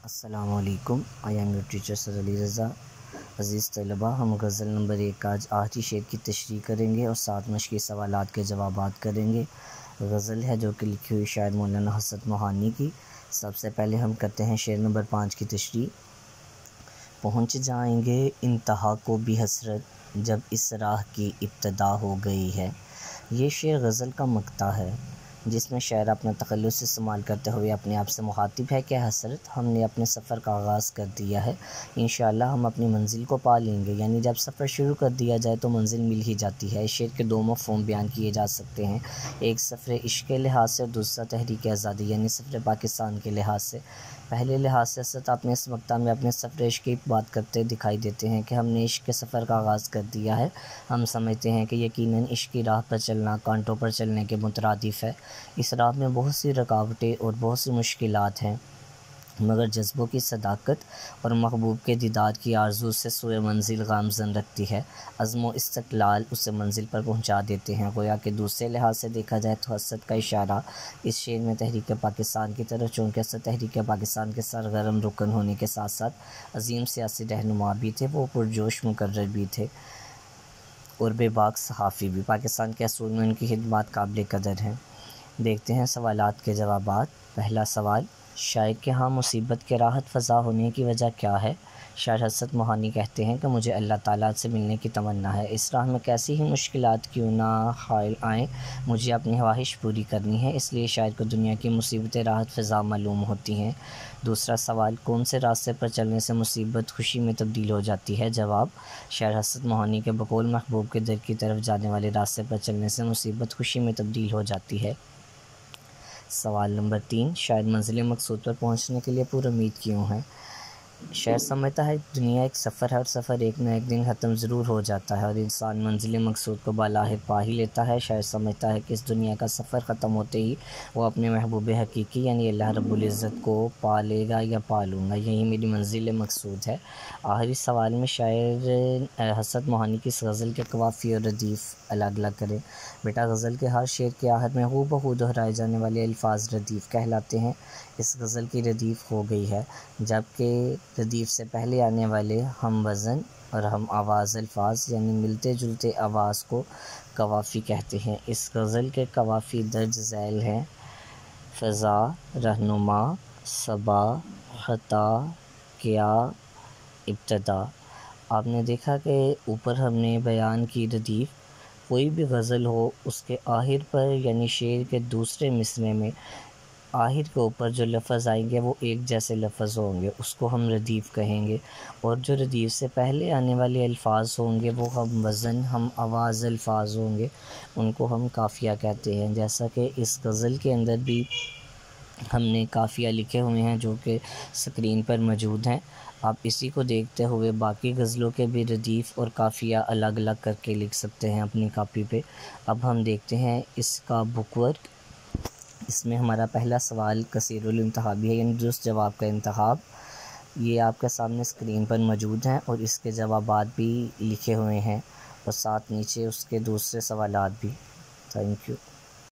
السلام علیکم، I am your teacher سر علی رضا۔ عزیز طلباء، ہم غزل نمبر 1 آج آخری شعر کی تشریح کریں گے اور 7 مشقی سوالات کے جوابات کریں گے۔ غزل ہے جو کہ لکھی ہوئی شاعر مولانا حسرت موہانی کی۔ سب سے پہلے ہم کرتے ہیں شعر نمبر 5 کی تشریح۔ پہنچ جائیں گے انتہا کو بھی حسرت جب اس راہ کی ابتدا ہو گئی ہے۔ یہ شعر غزل کا مقطع ہے جس میں شاعر اپنا تخلص استعمال کرتے ہوئے اپنے آپ سے مخاطب ہے کہ حسرت، ہم نے اپنے سفر کا آغاز کر دیا ہے، انشاءاللہ ہم اپنی منزل کو پا لیں گے۔ یعنی جب سفر شروع کر دیا جائے تو منزل مل ہی جاتی ہے۔ اس شعر کے 2 مفہوم بیان کیے جا سکتے ہیں، ایک سفر عشق کے لحاظ سے اور دوسرا تحریک آزادی یعنی سفر پاکستان کے لحاظ سے۔ پہلے لحاظ سے حسرت اپنے اس مقطع میں اپنے سفر عشق کی بات کرتے دکھائی دیتے ہیں کہ ہم نے عشق کے سفر کا آغاز کر دیا ہے۔ ہم سمجھتے ہیں کہ یقیناً عشق کی راہ پر چلنا کانٹوں پر چلنے کے مترادف ہے۔ اس راہ میں بہت سی رکاوٹیں اور بہت سی مشکلات ہیں، مگر جذبوں کی صداقت اور محبوب کے دیدار کی آرزو سے سوئے منزل گامزن رکھتی ہے۔ عزم و استقلال اسے منزل پر پہنچا دیتے ہیں۔ گویا کہ دوسرے لحاظ سے دیکھا جائے تو حسرت کا اشارہ اس شعر میں تحریک پاکستان کی طرف، چونکہ حسرت تحریک پاکستان کے سرگرم رکن ہونے کے ساتھ ساتھ عظیم سیاسی رہنما بھی تھے، وہ پرجوش مقرر بھی تھے اور بے باک صحافی بھی۔ پاکستان کے اصول میں ان کی خدمات قابل قدر ہیں۔ دیکھتے ہیں سوالات کے جوابات۔ پہلا سوال، شاعر کے ہاں مصیبت کے راحت فضا ہونے کی وجہ کیا ہے؟ شاعر حسرت موہانی کہتے ہیں کہ مجھے اللہ تعالیٰ سے ملنے کی تمنا ہے۔ اس راہ میں کیسی ہی مشکلات کیوں نہ حائل آئیں، مجھے اپنی خواہش پوری کرنی ہے، اس لیے شاعر کو دنیا کی مصیبتیں راحت فضا معلوم ہوتی ہیں۔ دوسرا سوال، کون سے راستے پر چلنے سے مصیبت خوشی میں تبدیل ہو جاتی ہے؟ جواب، شاعر حسرت موہانی کے بقول محبوب کے در کی طرف جانے والے راستے پر چلنے سے مصیبت خوشی میں تبدیل ہو جاتی ہے۔ سوال نمبر 3، شاعر منزل مقصود پر پہنچنے کے لیے پر امید کیوں ہے؟ شاعر سمجھتا ہے دنیا ایک سفر ہے اور سفر ایک نہ ایک دن ختم ضرور ہو جاتا ہے اور انسان منزل مقصود کو بالاخر پا ہی لیتا ہے۔ شاعر سمجھتا ہے کہ اس دنیا کا سفر ختم ہوتے ہی وہ اپنے محبوب حقیقی یعنی اللہ رب العزت کو پا لے گا یا پا لوں گا، یہی میری منزل مقصود ہے۔ آخری سوال میں شاعر حسرت موہانی کی اس غزل کے قوافی اور ردیف الگ الگ کریں۔ بیٹا، غزل کے ہر شعر کے آخر میں ہو بہو دہرائے جانے والے الفاظ ردیف کہلاتے ہیں۔ اس غزل کی ردیف ہو گئی ہے، جبکہ ردیف سے پہلے آنے والے ہم وزن اور ہم آواز الفاظ یعنی ملتے جلتے آواز کو قوافی کہتے ہیں۔ اس غزل کے قوافی درج ذیل ہیں: فضا، رہنما، صبا، خطا، کیا، ابتدا۔ آپ نے دیکھا کہ اوپر ہم نے بیان کی ردیف، کوئی بھی غزل ہو اس کے آخر پر یعنی شعر کے دوسرے مصرعے میں آخر کے اوپر جو لفظ آئیں گے وہ ایک جیسے لفظ ہوں گے، اس کو ہم ردیف کہیں گے، اور جو ردیف سے پہلے آنے والے الفاظ ہوں گے وہ ہم وزن ہم آواز الفاظ ہوں گے، ان کو ہم قافیہ کہتے ہیں۔ جیسا کہ اس غزل کے اندر بھی ہم نے قافیہ لکھے ہوئے ہیں جو کہ اسکرین پر موجود ہیں، آپ اسی کو دیکھتے ہوئے باقی غزلوں کے بھی ردیف اور قافیہ الگ الگ کر کے لکھ سکتے ہیں اپنی کاپی پہ۔ اب ہم دیکھتے ہیں اس کا بک ورک۔ اس میں ہمارا پہلا سوال کثیر الانتخابی ہے یعنی درست جواب کا انتخاب، یہ آپ کے سامنے اسکرین پر موجود ہیں اور اس کے جوابات بھی لکھے ہوئے ہیں اور ساتھ نیچے اس کے دوسرے سوالات بھی۔ Thank you.